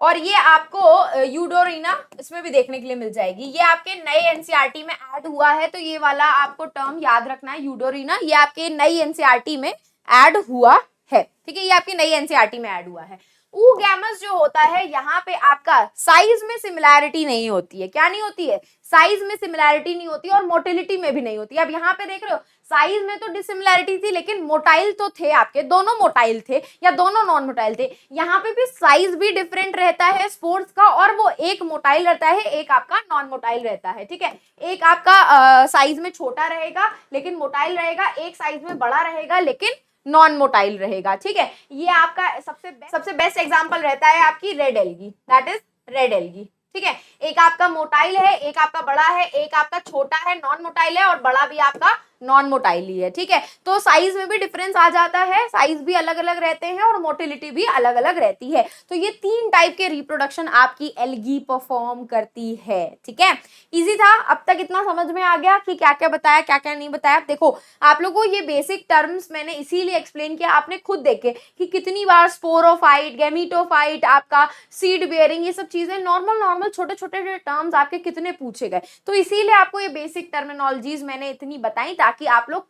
और ये आपको यूडोरिना इसमें भी देखने के लिए मिल जाएगी। ये आपके नए एनसीईआरटी में ऐड हुआ है, तो ये वाला आपको टर्म याद रखना है, यूडोरिना। ये आपके नई एनसीईआरटी में ऐड हुआ है, ठीक है, ये आपकी नई एनसीईआरटी में ऐड हुआ है। ऊगैमस जो होता है यहाँ पे आपका साइज में सिमिलैरिटी नहीं होती है। क्या नहीं होती है, साइज में सिमिलैरिटी नहीं होती, और मोटिलिटी में भी नहीं होती। अब यहाँ पे देख रहे हो साइज में तो डिसिमिलैरिटी थी, लेकिन मोटाइल तो थे आपके, दोनों मोटाइल थे या दोनों नॉन मोटाइल थे। यहाँ पे भी साइज भी डिफरेंट रहता है स्पोर्स का, और वो एक मोटाइल रहता है, एक आपका नॉन मोटाइल रहता है, ठीक है। एक आपका साइज में छोटा रहेगा लेकिन मोटाइल रहेगा, एक साइज में बड़ा रहेगा लेकिन नॉन मोटाइल रहेगा, ठीक है। ये आपका सबसे बेस्ट एग्जांपल रहता है आपकी red algae, that is red algae, ठीक है। एक आपका मोटाइल है, एक आपका बड़ा है, एक आपका छोटा है नॉन मोटाइल है, और बड़ा भी आपका नॉन मोटाइल ही है, ठीक है। तो साइज में भी डिफरेंस आ जाता है, साइज भी अलग अलग रहते हैं और मोटिलिटी भी अलग अलग रहती है। तो ये 3 टाइप के रिप्रोडक्शन आपकी एल्गी परफॉर्म करती है, ठीक है। इजी था, अब तक इतना समझ में आ गया कि क्या क्या बताया क्या क्या नहीं बताया। देखो आप लोगों को ये बेसिक टर्म्स मैंने इसीलिए एक्सप्लेन किया, आपने खुद देखे कि कितनी बार स्पोरोफाइट, गैमीटोफाइट, आपका सीड बेयरिंग, ये सब चीजें नॉर्मल छोटे छोटे टर्म्स आपके कितने पूछे गए। तो इसीलिए आपको ये बेसिक टर्मिनोलॉजीज मैंने इतनी बताई ताकि आप लोग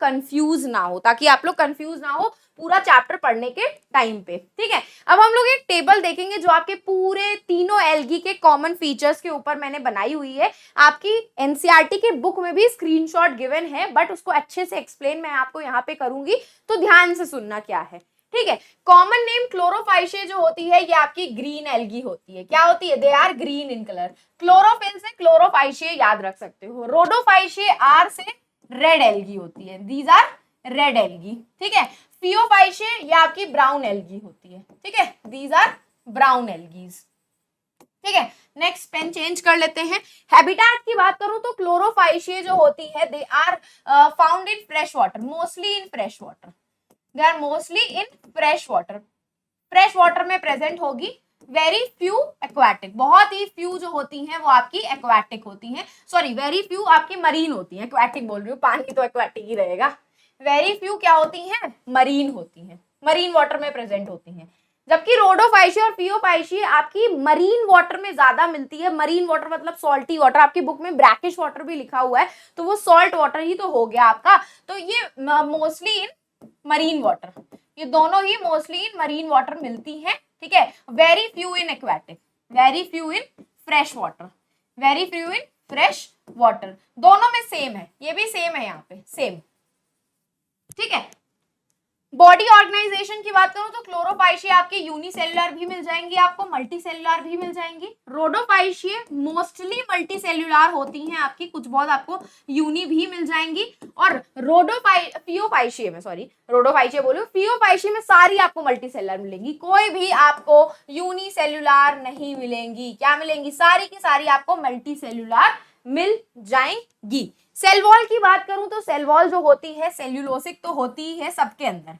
कंफ्यूज ना हो पूरा चैप्टर पढ़ने के टाइम पे, ठीक है। अब हम लोग एक टेबल देखेंगे जो आपके पूरे तीनों एल्गी के कॉमन फीचर्स के ऊपर मैंने बनाई हुई है। आपकी एनसीईआरटी के बुक में भी स्क्रीनशॉट गिवन है, बट उसको अच्छे से एक्सप्लेन मैं आपको यहाँ पे करूंगी, तो ध्यान से सुनना क्या है, ठीक है। कॉमन नेम क्लोरोफाइशिया जो होती है ये आपकी ग्रीन एल्गी होती है। क्या होती है? They are green in colour. Chlorophyll से क्लोरोफाइशिया याद रख सकते हो। रोडोफाइशिया आर से रेड एल्गी होती है, दीज आर रेड एल्गी, ठीक है। फियोफाइशिया ये आपकी ब्राउन एल्गी होती है, ठीक है, दीज आर ब्राउन एल्गीज, ठीक है। नेक्स्ट पेन चेंज कर लेते हैं। हैबिटेट की बात करूं तो क्लोरोफाइशिया जो होती है they are found in fresh water, mostly in fresh water, they are mostly in fresh water में प्रेजेंट होगी। वेरी फ्यू एक्वाटिक, बहुत ही फ्यू जो होती हैं वो आपकी एक्वाटिक होती हैं, सॉरी वेरी फ्यू आपकी मरीन होती हैं, एक्वाटिक बोल रही हूँ, पानी तो एक्वाटिक ही रहेगा। वेरी फ्यू क्या होती हैं? मरीन होती हैं, मरीन वाटर में प्रेजेंट होती हैं। जबकि रोडोफाइशिया और फियोफाइशिया आपकी मरीन वाटर में ज्यादा मिलती है। मरीन वाटर मतलब सॉल्टी वाटर, आपकी बुक में ब्रैकिश वाटर भी लिखा हुआ है, तो वो सॉल्ट वाटर ही तो हो गया आपका। तो ये मोस्टली इन मरीन वाटर, ये दोनों ही मोस्टली इन मरीन वाटर मिलती हैं, ठीक है। Very few in aquatic, very few in fresh water, very few in fresh water, दोनों में सेम है, ये भी सेम है यहाँ पे, सेम, ठीक है। बॉडी ऑर्गेनाइजेशन की बात करूं तो क्लोरोफाइशिया आपकी यूनिसेल्युलर भी मिल जाएंगी, आपको मल्टीसेल्युलर भी मिल जाएंगी। रोडोफाइशिया मोस्टली मल्टीसेल्युलर होती हैं आपकी, कुछ बहुत आपको यूनि भी मिल जाएंगी। और फियोफाइशिया में, सॉरी रोडोफाइशिया बोलो, फियोफाइशिया में सारी आपको मल्टीसेल्युलर मिलेंगी, कोई भी आपको यूनिसेल्युलर नहीं मिलेंगी। क्या मिलेंगी? सारी की सारी आपको मल्टीसेल्युलर मिल जाएंगी। सेल वॉल की बात करूं तो सेल वॉल जो होती है सेल्यूलोसिक तो होती ही है सबके अंदर,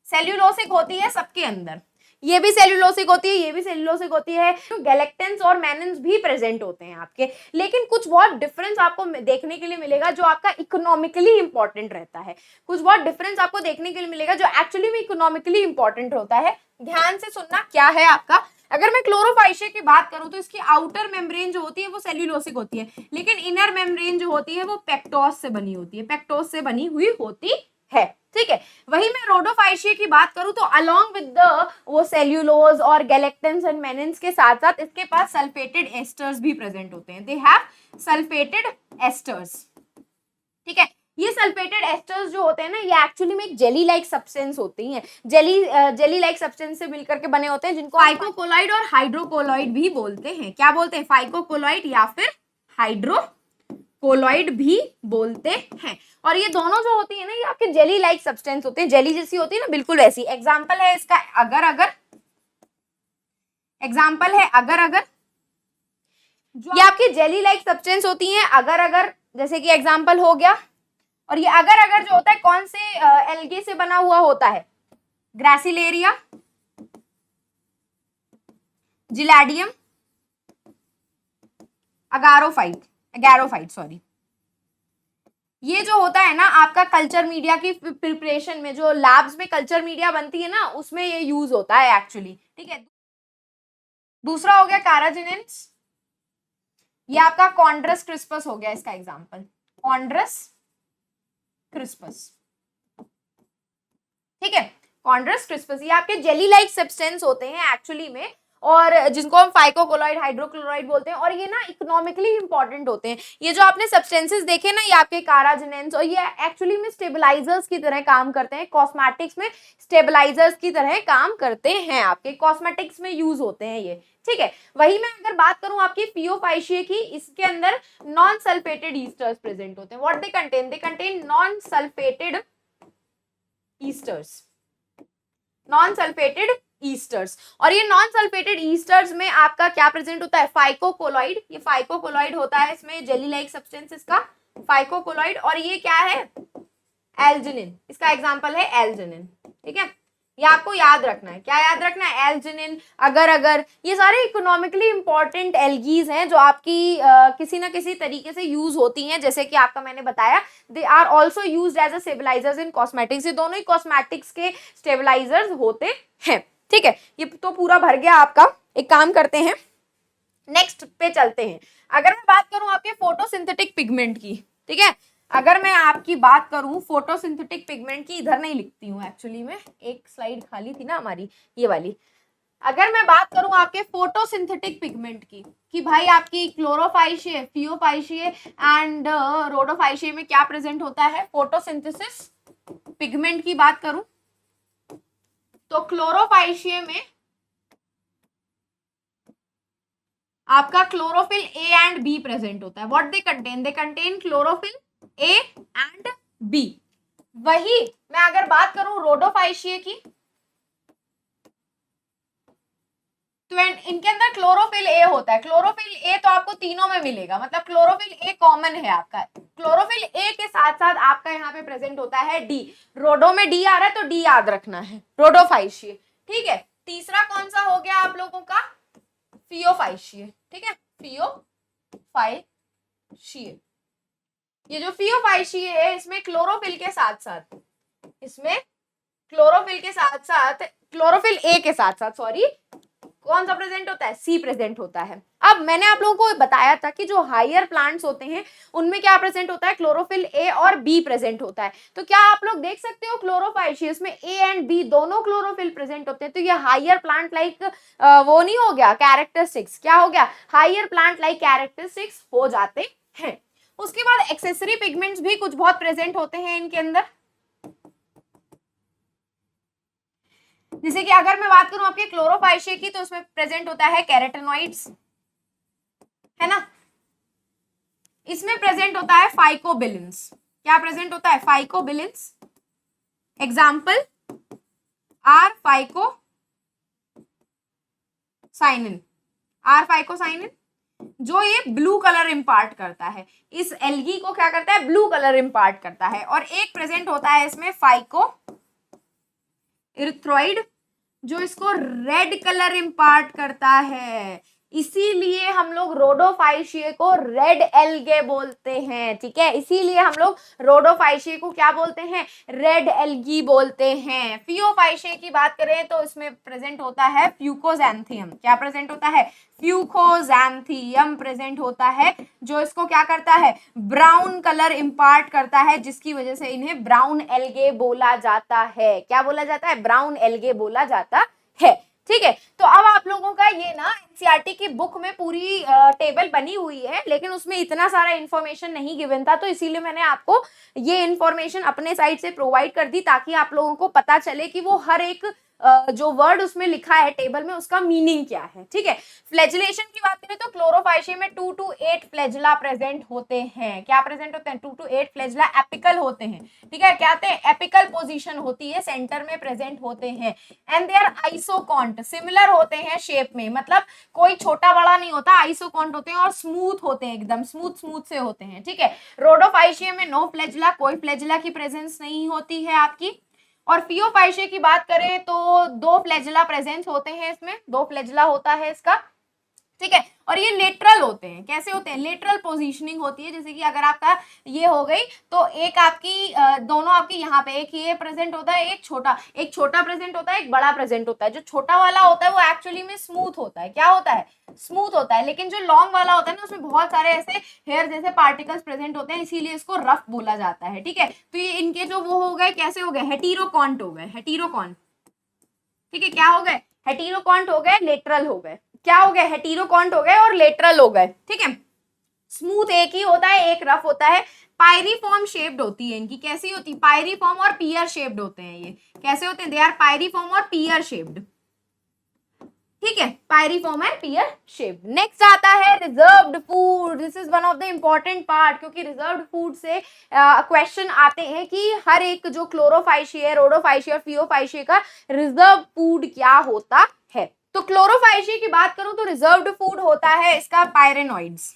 सेल्यूलोसिक होती है सबके अंदर, ये भी सेल्यूलोसिक होती है, ये भी सेल्यूलोसिक होती है। तो गैलेक्टेंस और मैनन्स भी प्रेजेंट होते हैं आपके, लेकिन कुछ बहुत डिफरेंस आपको देखने के लिए मिलेगा जो आपका इकोनॉमिकली इंपॉर्टेंट रहता है। कुछ बहुत डिफरेंस आपको देखने के लिए मिलेगा जो एक्चुअली में इकोनॉमिकली इंपॉर्टेंट होता है। ध्यान से सुनना क्या है आपका। अगर मैं क्लोरोफाइशिया की बात करूं तो इसकी आउटर मेम्ब्रेन जो होती है वो सेल्यूलोसिक होती है, लेकिन इनर मेम्ब्रेन जो होती है वो पेक्टोस से बनी होती है, पेक्टोस से बनी हुई होती है, ठीक है। वही मैं रोडोफाइशिया की बात करूं तो अलोंग विद द वो सेल्यूलोज और गैलेक्टेंस एंड मेनिन्स के साथ साथ इसके पास सल्फेटेड एस्टर्स भी प्रेजेंट होते हैं, दे हैव सल्फेटेड एस्टर्स, ठीक है। ये सल्फेटेड एस्टर्स जो होते हैं ना ये एक्चुअली में एक जेली लाइक सब्सटेंस होती हैं, जेली लाइक सब्सटेंस से मिलकर के बने होते हैं, जिनको फाइकोकोलॉइड और हाइड्रोकोलॉइड भी बोलते हैं। क्या बोलते हैं? फाइकोकोलॉइड या फिर हाइड्रोकोलॉइड भी बोलते हैं। और ये दोनों जो होती है ना ये आपके जेली लाइक सब्सटेंस होते हैं, जेली जैसी होती है ना, बिल्कुल वैसी। एग्जाम्पल है इसका अगर अगर, एग्जाम्पल है अगर अगर, ये आपकी जेली लाइक सब्सटेंस होती हैं अगर अगर, जैसे कि एग्जाम्पल हो गया। और ये अगर अगर जो होता है कौन से एल्गे से बना हुआ होता है? ग्रासिलेरिया, जिलैडियम, एगारोफाइट, सॉरी। ये जो होता है ना आपका कल्चर मीडिया की प्रिपरेशन में, जो लैब्स में कल्चर मीडिया बनती है ना उसमें ये यूज होता है एक्चुअली, ठीक है। दूसरा हो गया काराजिनेंस, ये आपका कॉन्ड्रस क्रिस्पस हो गया इसका एग्जाम्पल, कॉन्ड्रस क्रिस्पस, ठीक है। कॉन्ड्रस क्रिस्पस ये आपके जेली लाइक सब्सटेंस होते हैं एक्चुअली में, और जिनको हम फाइकोकोलॉइड, हाइड्रोक्लोराइड बोलते हैं, और ये ना इकोनॉमिकली इंपॉर्टेंट होते हैं। ये जो आपने सब्सटेंसेस देखे ना ये आपके काराजिनेंस, और ये एक्चुअली में स्टेबलाइजर्स की तरह काम करते हैं, कॉस्मेटिक्स में स्टेबलाइजर्स की तरह काम करते हैं, आपके कॉस्मेटिक्स में यूज होते हैं ये, ठीक है। वही मैं अगर बात करूं आपकी फियोफाइशिया की, इसके अंदर नॉन सल्फेटेड ईस्टर्स प्रेजेंट होते हैं। What they contain non sulphated esters, non sulphated esters. और ये नॉन सल्फेटेड ईस्टर्स में आपका क्या प्रेजेंट होता है? फाइकोकोलॉइड, ये फाइकोकोलॉइड होता है इसमें, जेली लाइक सब्सटेंस इसका फाइकोकोलॉइड। और ये क्या है? एल्जिनिन, इसका एग्जांपल है एल्जिनिन, ठीक है। ये आपको याद रखना है, क्या याद रखना है? एल्जिनिन, अगर अगर, ये सारे इकोनॉमिकली इंपॉर्टेंट एल्गीज हैं जो आपकी किसी ना किसी तरीके से यूज होती हैं, जैसे कि आपका मैंने बताया they are also used as a stabilisers in cosmetics, ये दोनों ही कॉस्मेटिक्स के स्टेबलाइजर्स होते हैं, ठीक है। ये तो पूरा भर गया आपका। एक काम करते हैं नेक्स्ट पे चलते हैं। अगर मैं बात करूं आपके फोटोसिंथेटिक पिगमेंट की, ठीक है, अगर मैं आपकी बात करूं फोटोसिंथेटिक पिगमेंट की, इधर नहीं लिखती हूँ एक्चुअली में, एक स्लाइड खाली थी ना हमारी ये वाली। अगर मैं बात करूं आपके फोटोसिंथेटिक पिगमेंट की, कि भाई आपकी क्लोरोफाइशिये, फियोफाइशिये एंड रोडोफाइशिये में क्या प्रेजेंट होता है फोटोसिंथेसिस पिगमेंट की बात करूं तो क्लोरोफाइशिये में आपका chlorophyll a and b present होता है। What they contain chlorophyll a and b. वही मैं अगर बात करूं रोडोफाइशिये की तो इनके अंदर क्लोरोफिल ए होता है। क्लोरोफिल ए तो आपको तीनों में मिलेगा, मतलब क्लोरोफिल ए कॉमन है आपका। क्लोरोफिल ए के साथ साथ आपका यहाँ पे प्रेजेंट होता है डी। रोडो में डी आ रहा है तो डी याद रखना है, रोडोफाइशिये। ठीक है, तीसरा कौन सा हो गया आप लोगों का, फियोफाइशिये। ठीक है, फियोफाइशिये। ये जो फियोफाइशिये है इसमें क्लोरोफिल के साथ साथ, इसमें क्लोरोफिल के साथ साथ, क्लोरोफिल ए के साथ साथ सॉरी, कौन सा प्रेजेंट होता है, सी प्रेजेंट होता है। अब मैंने आप लोगों को बताया था कि जो हायर प्लांट्स होते हैं उनमें क्या प्रेजेंट होता है, क्लोरोफिल ए और बी प्रेजेंट होता है। तो क्या आप लोग देख सकते हो क्लोरोफाइशियस में ए एंड बी दोनों क्लोरोफिल प्रेजेंट होते हैं। तो ये हायर प्लांट लाइक वो नहीं हो गया कैरेक्टरिस्टिक्स, क्या हो गया, हायर प्लांट लाइक कैरेक्टरिस्टिक्स हो जाते हैं। उसके बाद एक्सेसरी पिगमेंट्स भी कुछ बहुत प्रेजेंट होते हैं इनके अंदर। जैसे कि अगर मैं बात करूं आपके क्लोरोफाइशिये की तो उसमें प्रेजेंट होता है कैरोटेनॉइड्स, है ना। इसमें प्रेजेंट होता है फाइकोबिलिन्स। क्या प्रेजेंट होता है, phycobilins. Example R phycocyanin, R phycocyanin जो ये ब्लू कलर इंपार्ट करता है, इस एल्गी को क्या करता है, ब्लू कलर इंपार्ट करता है। और एक प्रेजेंट होता है इसमें फाइको इरिथ्रोइड जो इसको रेड कलर इंपार्ट करता है, इसीलिए हम लोग रोडोफाइशिये को रेड एल्गे बोलते हैं। ठीक है, इसीलिए हम लोग रोडोफाइशिये को क्या बोलते हैं, रेड एल्गी बोलते हैं। फियोफाइशिये की बात करें तो इसमें प्रेजेंट होता है फ्यूकोजैंथियम। क्या प्रेजेंट होता है, फ्यूकोजैंथियम प्रेजेंट होता है, जो इसको क्या करता है, ब्राउन कलर इंपार्ट करता है, जिसकी वजह से इन्हें ब्राउन एल्गे बोला जाता है। क्या बोला जाता है, ब्राउन एल्गे बोला जाता है। ठीक है, तो अब आप लोगों का ये ना एनसीईआरटी की बुक में पूरी टेबल बनी हुई है, लेकिन उसमें इतना सारा इंफॉर्मेशन नहीं गिवन था, तो इसीलिए मैंने आपको ये इंफॉर्मेशन अपने साइड से प्रोवाइड कर दी, ताकि आप लोगों को पता चले कि वो हर एक जो वर्ड उसमें लिखा है टेबल में उसका मीनिंग क्या है। ठीक है, फ्लैजिलेशन की बात करें तो क्लोरोफाइशिये में 2 to 8 फ्लैजिला प्रेजेंट होते हैं। क्या प्रेजेंट होते हैं, 2 to 8 फ्लैजिला एपिकल होते हैं। ठीक है, क्या होते हैं, एपिकल पोजीशन होती है, सेंटर में प्रेजेंट होते हैं। And they are isokont, similar होते हैं शेप में, मतलब कोई छोटा बड़ा नहीं होता, आइसोकॉन्ट होते हैं और स्मूथ होते हैं, एकदम स्मूथ स्मूथ से होते हैं। ठीक है, रोडोफाइशिये में नो फ्लैजिला, कोई फ्लैजिला की प्रेजेंस नहीं होती है आपकी। और फियोफाइशिये की बात करें तो 2 फ्लैजिला प्रेजेंस होते हैं, इसमें 2 फ्लैजिला होता है इसका। ठीक है, और ये लेटरल होते हैं। कैसे होते हैं, लेटरल पोजीशनिंग होती है। जैसे कि अगर आपका ये हो गई तो एक आपकी दोनों आपकी यहाँ पे एक ये प्रेजेंट होता है, एक छोटा प्रेजेंट होता है, एक बड़ा प्रेजेंट होता है। जो छोटा वाला होता है वो एक्चुअली में स्मूथ होता है। क्या होता है, स्मूथ होता है। लेकिन जो लॉन्ग वाला होता है ना उसमें बहुत सारे ऐसे हेयर जैसे पार्टिकल्स प्रेजेंट होते हैं, इसीलिए इसको रफ बोला जाता है। ठीक है, तो ये इनके जो वो हो गए, कैसे हो गए, हेटेरोकॉन्ट हो गए, हेटेरोकॉन्ट। ठीक है, क्या हो गए, हेटेरोकॉन्ट हो गए, लेटरल हो गए। क्या हो गए, हेटेरोकॉन्ट हो गए और लेटरल हो गए। ठीक है, स्मूथ एक ही होता है, एक रफ होता है। पायरीफॉर्म शेप्ड होती है इनकी, कैसी होती है, पायरीफॉर्म और पियर शेप्ड होते हैं। ये कैसे होते हैं, दे आर पायरीफॉर्म और पियर शेप्ड। ठीक है, pyriform and pear shaped. Next आता है reserved food. This is one of the important part, क्योंकि रिजर्व्ड फूड से क्वेश्चन आते हैं कि हर एक जो क्लोरोफाइशिये, रोडोफाइशिये और फियोफाइशिये का रिजर्व फूड क्या होता है। तो क्लोरोफाइशिये की बात करूं तो रिजर्व्ड फूड होता है इसका पायरेनॉइड्स।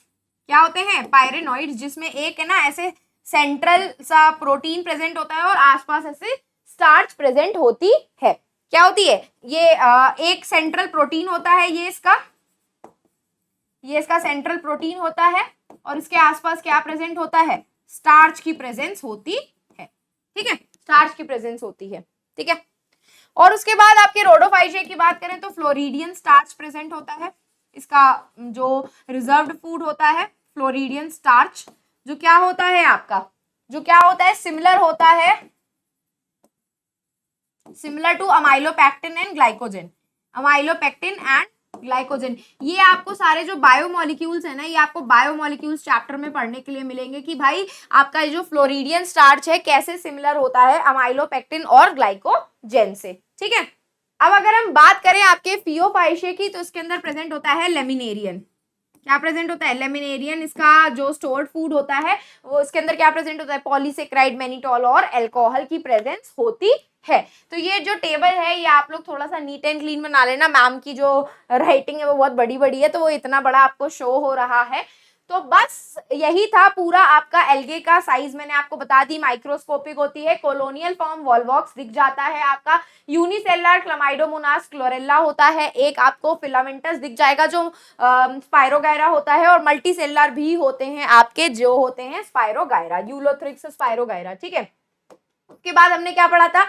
क्या होते हैं, पायरेनॉइड्स, जिसमें एक है ना ऐसे सेंट्रल सा प्रोटीन प्रेजेंट होता है और आसपास ऐसे स्टार्च प्रेजेंट होती है। क्या होती है, ये एक सेंट्रल प्रोटीन होता है, ये इसका सेंट्रल प्रोटीन होता है और इसके आसपास क्या प्रेजेंट होता है, स्टार्च की प्रेजेंस होती है। ठीक है, स्टार्च की प्रेजेंस होती है। ठीक है, और उसके बाद आपके रोडोफाइशिये की बात करें तो फ्लोरिडियन स्टार्च प्रेजेंट होता है। इसका जो रिजर्व्ड फूड होता है फ्लोरिडियन स्टार्च, जो क्या होता है आपका, जो क्या होता है, सिमिलर होता है, similar to amylopectin and glycogen, amylopectin and glycogen. ये आपको सारे जो बायोमोलिक्यूल्स है ना, ये आपको बायोमोलिक्यूल्स चैप्टर में पढ़ने के लिए मिलेंगे कि भाई आपका ये जो फ्लोरिडियन स्टार्च है कैसे सिमिलर होता है अमाइलोपेक्टिन और ग्लाइकोजन से, ठीक है। अब अगर हम बात करें आपके फियोफाइशिया की, तो इसके अंदर प्रेजेंट होता है लेमिनेरियन। क्या प्रेजेंट होता है, लेमिनेरियन। इसका जो स्टोर्ड फूड होता है वो इसके अंदर क्या प्रेजेंट होता है, पॉलीसेक्राइड, मैनिटोल और अल्कोहल की प्रेजेंस होती है। तो ये जो टेबल है ये आप लोग थोड़ा सा नीट एंड क्लीन बना लेना, मैम की जो राइटिंग है वो बहुत बड़ी बड़ी है तो वो इतना बड़ा आपको शो हो रहा है। तो बस यही था पूरा आपका एल्गे का साइज, मैंने आपको बता दी माइक्रोस्कोपिक होती है, कोलोनियल फॉर्म वॉल्वॉक्स दिख जाता है आपका, यूनिसेलुलर क्लमाइडोमोनास क्लोरेला होता है, एक आपको फिलामेंटस दिख जाएगा जो स्पाइरोगायरा होता है, और मल्टीसेलुलर भी होते हैं आपके जो होते हैं स्पाइरोगायरा, यूलोथ्रिक्स स्पाइरोगायरा, ठीक है। उसके बाद हमने क्या पढ़ा था,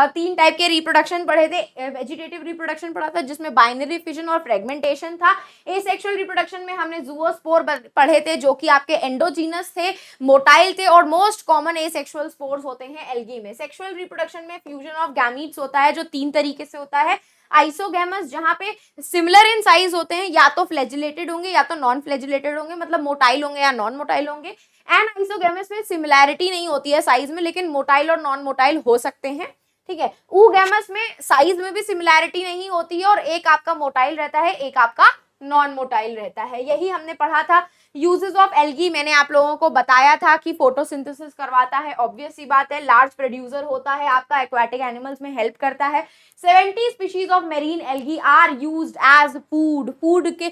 3 टाइप के रिप्रोडक्शन पढ़े थे। वेजिटेटिव रिप्रोडक्शन पढ़ा था जिसमें बाइनरी फिजन और फ्रेगमेंटेशन था। एसेक्सुअल रिप्रोडक्शन में हमने जूओस्पोर पढ़े थे जो कि आपके एंडोजीनस थे, मोटाइल थे, और मोस्ट कॉमन एसेक्सुअल स्पोर्स होते हैं एल्गी में। सेक्सुअल रिप्रोडक्शन में फ्यूजन ऑफ गैमीट्स होता है जो 3 तरीके से होता है। आइसोगैमस जहां पे सिमिलर इन साइज होते हैं, या तो फ्लैजिलेटेड होंगे या तो नॉन फ्लैजिलेटेड होंगे, मतलब मोटाइल होंगे या नॉन मोटाइल होंगे। एंड आइसोगैमस में सिमिलैरिटी नहीं होती है साइज में, लेकिन मोटाइल और नॉन मोटाइल हो सकते हैं, ठीक है। ऊगैमस में साइज में भी सिमिलैरिटी नहीं होती है और एक आपका मोटाइल रहता है, एक आपका नॉन मोटाइल रहता है। यही हमने पढ़ा था। यूजेस ऑफ एल्गी मैंने आप लोगों को बताया था कि फोटोसिंथेसिस करवाता है, ऑब्वियस सी बात है, लार्ज प्रोड्यूसर होता है आपका, एक्वाटिक एनिमल्स में हेल्प करता है। 70 species of marine algae are used as food, food के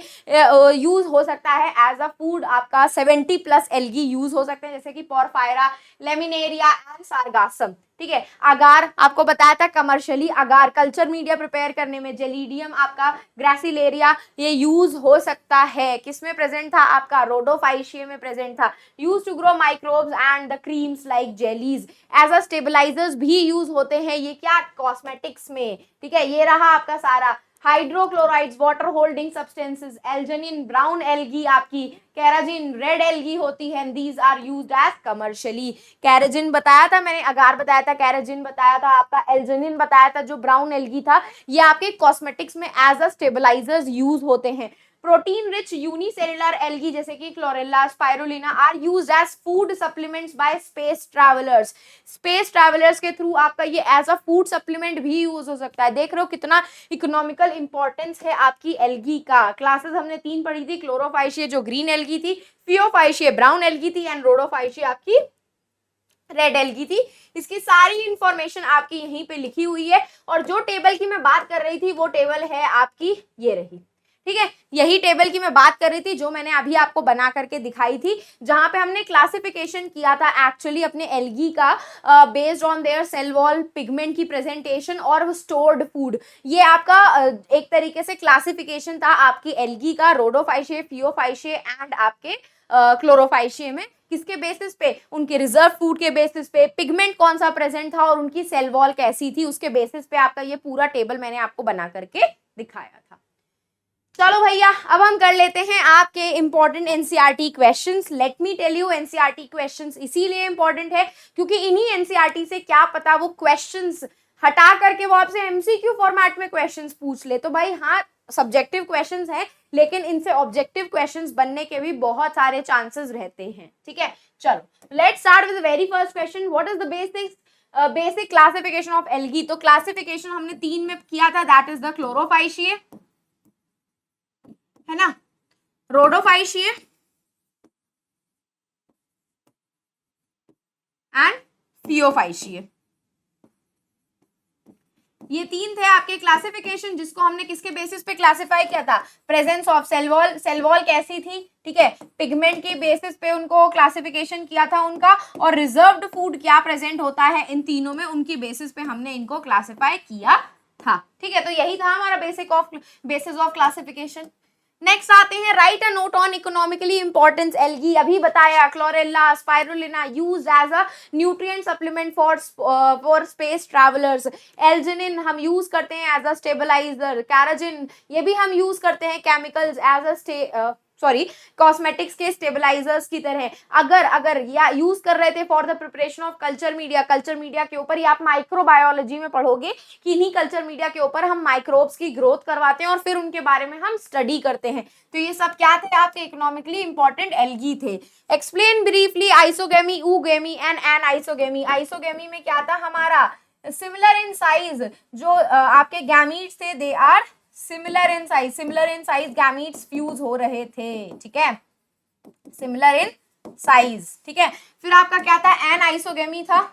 यूज हो सकता है एज अ फूड, आपका 70 प्लस एल्गी यूज हो सकते हैं, जैसे कि पोरफायरा, लेमिनेरिया एंड सार्गासम, ठीक है। अगार आपको बताया था कमर्शियली, अगार कल्चर मीडिया प्रिपेयर करने में, जेलीडियम आपका ग्रासिलेरिया ये यूज हो सकता है। किसमें प्रेजेंट था आपका, रोडोफाइशिया में प्रेजेंट था। Use to grow microbes and the creams like jellies, as a stabilisers भी यूज होते हैं, ये क्या कॉस्मेटिक्स में, ठीक है। ये रहा आपका सारा। Hydrochlorides, water holding substances, algin brown algae आपकी, कैराजिन रेड एल्गी होती है, these are used as commercially. Carrageen बताया था मैंने, अगार बताया था, कैराजिन बताया था, आपका एल्जनिन बताया था जो ब्राउन एल्गी था, ये आपके कॉस्मेटिक्स में एज अ स्टेबलाइजर्स यूज होते हैं। प्रोटीन रिच यूनिसेलुलर एल्गी जैसे कि Chlorella, Spirulina are used as food supplements by space travellers, space travellers के थ्रू आपका ये एज अ फूड सप्लीमेंट भी यूज हो सकता है। देख रहे हो कितना इकोनॉमिकल इंपॉर्टेंस है आपकी एल्गी का। क्लासेस हमने 3 पढ़ी थी, क्लोरोफाइशिया जो ग्रीन एल्गी थी, फियोफाइशिया ब्राउन एल्गी थी, एंड रोडोफाइशिया आपकी रेड एल्गी थी। इसकी सारी इंफॉर्मेशन आपकी यहीं पे लिखी हुई है, और जो टेबल की मैं बात कर रही थी वो टेबल है आपकी ये रही, ठीक है। यही टेबल की मैं बात कर रही थी जो मैंने अभी आपको बना करके दिखाई थी, जहां पे हमने क्लासिफिकेशन किया था एक्चुअली अपने एल्गी का based on their cell wall, pigment की प्रेजेंटेशन और स्टोर्ड फूड। ये आपका एक तरीके से क्लासिफिकेशन था आपकी एल्गी का, रोडोफाइशिया, फियोफाइशिया एंड आपके क्लोरोफाइशिया में। किसके बेसिस पे, उनके रिजर्व फूड के बेसिस पे, पिगमेंट कौन सा प्रेजेंट था और उनकी सेल वॉल कैसी थी, उसके बेसिस पे आपका ये पूरा टेबल मैंने आपको बना करके दिखाया था। चलो भैया अब हम कर लेते हैं आपके important NCERT questions. Let me tell you, NCERT questions इसीलिए इंपॉर्टेंट है क्योंकि इन्हीं एनसीईआरटी से क्या पता वो क्वेश्चंस हटा करके वो आपसे एमसीक्यू फॉर्मेट में क्वेश्चंस पूछ ले। तो भाई हाँ, सब्जेक्टिव क्वेश्चंस हैं लेकिन इनसे ऑब्जेक्टिव क्वेश्चंस बनने के भी बहुत सारे चांसेस रहते हैं, ठीक है। चलो let's start with the very first question, what is the basic classification of algae. तो क्लासिफिकेशन हमने 3 में किया था, दैट इज द क्लोरोफाइशिया, है ना, रोडोफाइशिया एंड फियोफाइशिया। ये 3 थे आपके क्लासिफिकेशन, जिसको हमने किसके बेसिस पे क्लासिफाई किया था, presence of cell wall, cell wall कैसी थी, ठीक है, पिगमेंट के बेसिस पे उनको क्लासिफिकेशन किया था उनका, और रिजर्व्ड फूड क्या प्रेजेंट होता है इन तीनों में, उनकी बेसिस पे हमने इनको क्लासिफाई किया था, ठीक है। तो यही था हमारा बेसिस ऑफ क्लासिफिकेशन। नेक्स्ट आते हैं, write a note on economically importance algae. अभी बताया chlorella, spirulina used as a nutrient supplement for space travellers. Algin हम यूज करते हैं एज अ स्टेबलाइजर। कैराजिन ये भी हम यूज करते हैं chemicals as a sorry cosmetics के स्टेबलाइजर्स की तरह अगर या यूज कर रहे थे for the preparation of culture media के ऊपर, या आप माइक्रोबायोलॉजी में पढ़ोगे कि इन्हीं कल्चर मीडिया के ऊपर हम माइक्रोब्स की ग्रोथ करवाते हैं और फिर उनके बारे में हम स्टडी करते हैं। तो ये सब क्या थे आपके इकोनॉमिकली इंपॉर्टेंट एल्गी थे। Explain briefly isogamy, oogamy and anisogamy. Isogamy में क्या था हमारा, सिमिलर इन साइज, जो आपके गैमीट्स थे they are similar in size gametes fuse हो रहे थे, ठीक है, सिमिलर इन साइज, ठीक है। फिर आपका क्या था, एनाइसोगेमी था,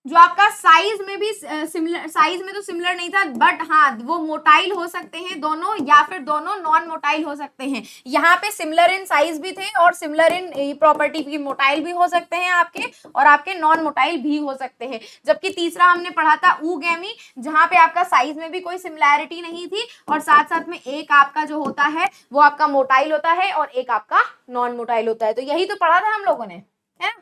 जो आपका साइज में भी सिमिलर, साइज में तो सिमिलर नहीं था बट हाँ वो मोटाइल हो सकते हैं दोनों, या फिर दोनों नॉन मोटाइल हो सकते हैं। यहाँ पे सिमिलर इन साइज भी थे और सिमिलर इन प्रॉपर्टी की, मोटाइल भी हो सकते हैं आपके और आपके नॉन मोटाइल भी हो सकते हैं। जबकि तीसरा हमने पढ़ा था ऊगेमी, जहाँ पे आपका साइज में भी कोई सिमिलैरिटी नहीं थी और साथ साथ में एक आपका जो होता है वो आपका मोटाइल होता है और एक आपका नॉन मोटाइल होता है। तो यही तो पढ़ा था हम लोगों ने, है।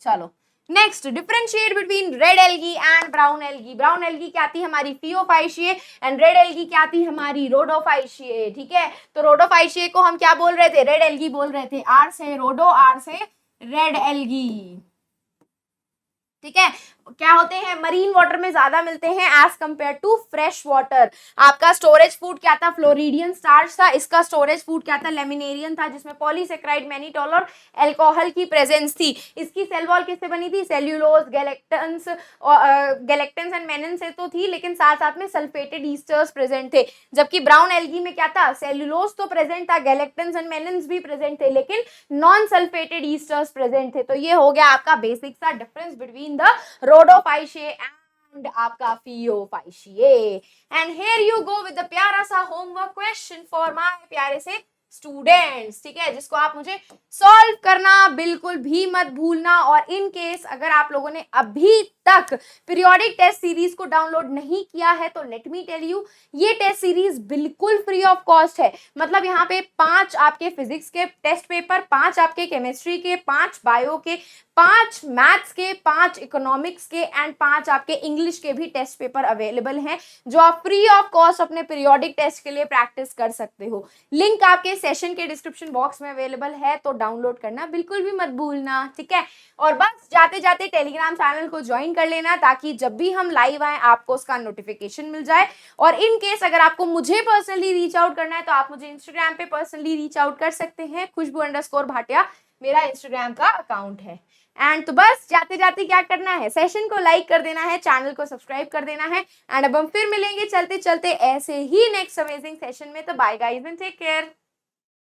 चलो next, differentiate between red algae and brown algae. Brown algae क्या थी हमारी फियोफाइशिए एंड रेड एल्गी क्या थी हमारी रोडोफाइशिए, ठीक है। तो रोडोफाइशिए को हम क्या बोल रहे थे, रेड एल्गी बोल रहे थे, आर से रोडो, आर से रेड एल्गी, ठीक है। क्या होते हैं, मरीन वाटर में ज्यादा मिलते हैं as compare to fresh water. आपका स्टोरेज फूड क्या था, फ्लोरिडियन स्टार्च था, इसका स्टोरेज फूड क्या था, लेमिनेरियन था, जिसमें पॉलीसेक्राइड, मैनिटोल और अल्कोहल की प्रेजेंस थी। इसकी सेल वॉल किससे बनी थी, सेल्यूलोज, गैलेक्टेंस एंड मेनिन से तो थी, लेकिन साथ साथ में सल्फेटेड ईस्टर्स प्रेजेंट थे। जबकि ब्राउन एल्गी में क्या था, सेल्यूलोज तो प्रेजेंट था, गैलेक्टेंस एंड मेनिन भी प्रेजेंट थे, लेकिन नॉन सल्फेटेड ईस्टर्स प्रेजेंट थे। तो ये हो गया आपका बेसिक सा difference between the rhodophyceae and आपका phaeophyceae. And here you go with the प्यारा सा होमवर्क क्वेश्चन फॉर माय प्यारे से स्टूडेंट्स, ठीक है, जिसको आप मुझे सॉल्व करना बिल्कुल भी मत भूलना। और इन केस अगर आप लोगों ने अभी तक पीरियोडिक टेस्ट सीरीज को डाउनलोड नहीं किया है तो लेट मी टेल यू, ये टेस्ट सीरीज बिल्कुल फ्री ऑफ कॉस्ट है। मतलब यहाँ पे 5 आपके फिजिक्स के टेस्ट पेपर, 5 आपके केमिस्ट्री के, 5 बायो के, 5 मैथ्स के, 5 इकोनॉमिक्स के एंड 5 आपके इंग्लिश के भी टेस्ट पेपर अवेलेबल हैं, जो आप फ्री ऑफ कॉस्ट अपने पीरियोडिक टेस्ट के लिए प्रैक्टिस कर सकते हो। लिंक आपके सेशन के डिस्क्रिप्शन बॉक्स में अवेलेबल है, तो डाउनलोड करना बिल्कुल भी मत भूलना, ठीक है। और बस जाते जाते टेलीग्राम चैनल को ज्वाइन कर लेना, ताकि जब भी हम लाइव आए आपको उसका नोटिफिकेशन मिल जाए। और इन केस अगर आपको मुझे पर्सनली रीच आउट करना है तो आप मुझे इंस्टाग्राम पे पर्सनली रीच आउट कर सकते हैं, खुशबू_भाटिया मेरा इंस्टाग्राम का अकाउंट है। एंड तो बस जाते जाते क्या करना है, सेशन को लाइक कर देना है, चैनल को सब्सक्राइब कर देना है। एंड अब हम फिर मिलेंगे चलते चलते ऐसे ही नेक्स्ट अमेजिंग सेशन में। तो bye guys and take care.